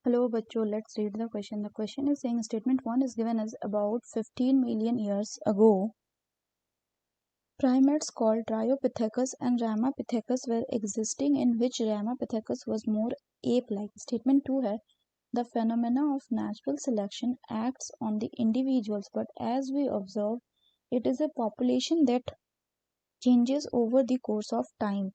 Hello बच्चों, let's read the question. The question is saying statement 1 is given as about 15 million years ago. Primates called Dryopithecus and Ramapithecus were existing, in which Ramapithecus was more ape-like. Statement 2 है the phenomena of natural selection acts on the individuals, but as we observe, it is a population that changes over the course of time.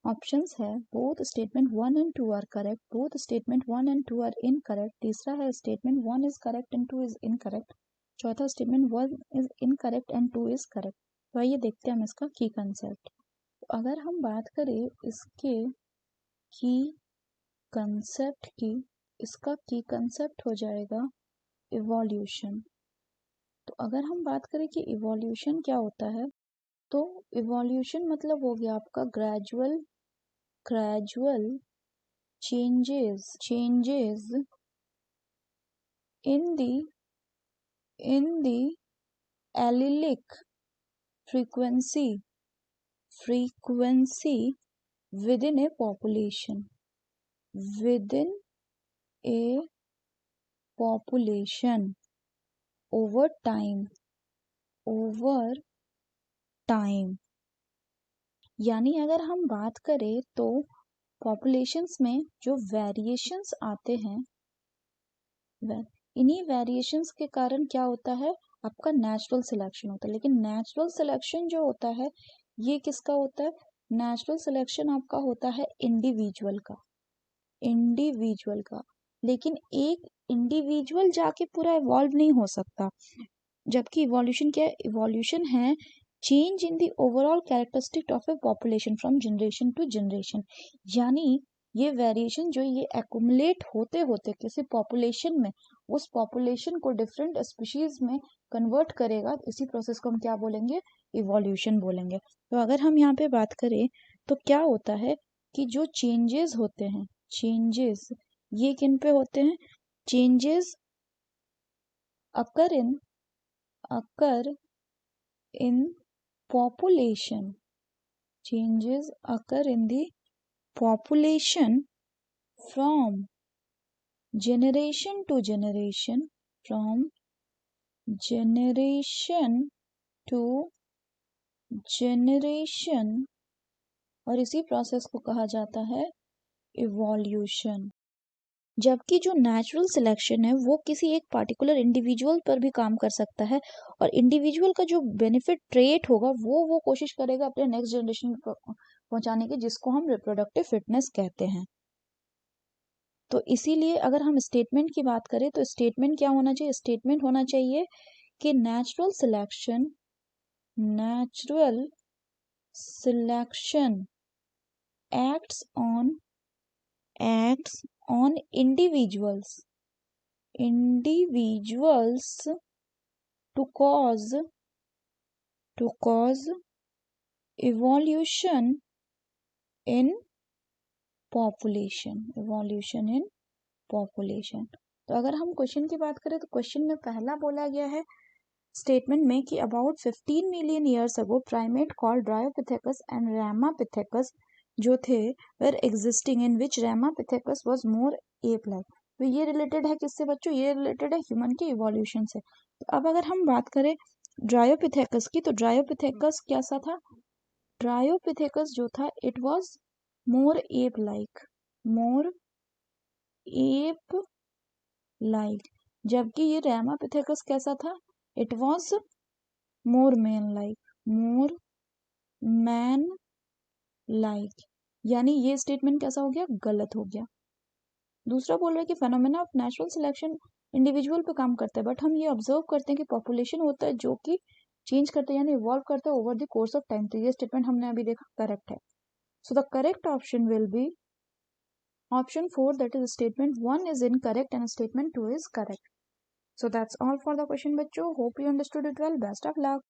Options है both statement 1 and 2 are correct, both statement 1 and 2 are incorrect, तीसरा है statement 1 is correct and 2 is incorrect, चौथा statement 1 is incorrect and 2 is correct. तो आइए देखते हैं हम इसका की कंसेप्ट। तो अगर हम बात करें इसके की कंसेप्ट की, इसका की कंसेप्ट हो जाएगा इवोल्यूशन। तो अगर हम बात करें कि इवोल्यूशन क्या होता है, तो इवोल्यूशन मतलब हो गया आपका gradual changes in the allelic frequency within a population over time। यानी अगर हम बात करें तो पॉपुलेशंस में जो वेरिएशंस आते हैं, इन्हीं वेरिएशंस के कारण क्या होता है, आपका नेचुरल सिलेक्शन होता है। लेकिन नेचुरल सिलेक्शन जो होता है ये किसका होता है, नेचुरल सिलेक्शन आपका होता है इंडिविजुअल का। लेकिन एक इंडिविजुअल जाके पूरा इवॉल्व नहीं हो सकता, जबकि इवोल्यूशन क्या है, इवोल्यूशन है change in the overall characteristic of a population from generation to generation. यानी ये वेरिएशन जो ये एक्युमुलेट होते होते किसी पॉपुलेशन में, उस पॉपुलेशन को डिफरेंट स्पीशीज में कन्वर्ट करेगा। इसी प्रोसेस को हम क्या बोलेंगे, इवोल्यूशन बोलेंगे। तो अगर हम यहाँ पे बात करें तो क्या होता है कि जो चेंजेस होते हैं, चेंजेस ये किन पे होते हैं, changes occur in population, changes occur in the population from generation to generation, और इसी प्रोसेस को कहा जाता है इवोल्यूशन। जबकि जो नेचुरल सिलेक्शन है वो किसी एक पार्टिकुलर इंडिविजुअल पर भी काम कर सकता है, और इंडिविजुअल का जो बेनिफिट ट्रेट होगा वो कोशिश करेगा अपने नेक्स्ट जनरेशन को पहुंचाने की, जिसको हम रिप्रोडक्टिव फिटनेस कहते हैं। तो इसीलिए अगर हम स्टेटमेंट की बात करें तो स्टेटमेंट क्या होना चाहिए, स्टेटमेंट होना चाहिए कि natural selection acts on individuals to cause evolution in population। तो अगर हम क्वेश्चन की बात करें तो क्वेश्चन में पहला बोला गया है स्टेटमेंट में कि about 15 million years ago primate called Dryopithecus and Ramapithecus जो थे were existing, in which Ramapithecus was more ape like. तो ये रिलेटेड है किससे बच्चों, ये रिलेटेड है ह्यूमन के इवोल्यूशन से। तो अब अगर हम बात करें ड्रायोपिथेकस की, तो ड्रायोपिथेकस कैसा था, ड्रायोपिथेकस जो था it was more ape like, जबकि ये रामापिथेकस कैसा था, it was more man like. यानी ये स्टेटमेंट कैसा हो गया, गलत हो गया। दूसरा बोल रहा है कि phenomena of natural selection individual पे काम करता है, बट हम ये ऑब्जर्व करते हैं कि पॉपुलेशन होता है जो कि चेंज करता है, यानी इवॉल्व करता है over the course of time. तो ये स्टेटमेंट हमने अभी देखा करेक्ट है। So the correct option will be option 4, that is statement 1 is incorrect and statement 2 is correct. So that's all for the question बच्चों, hope you understood it well, best of luck.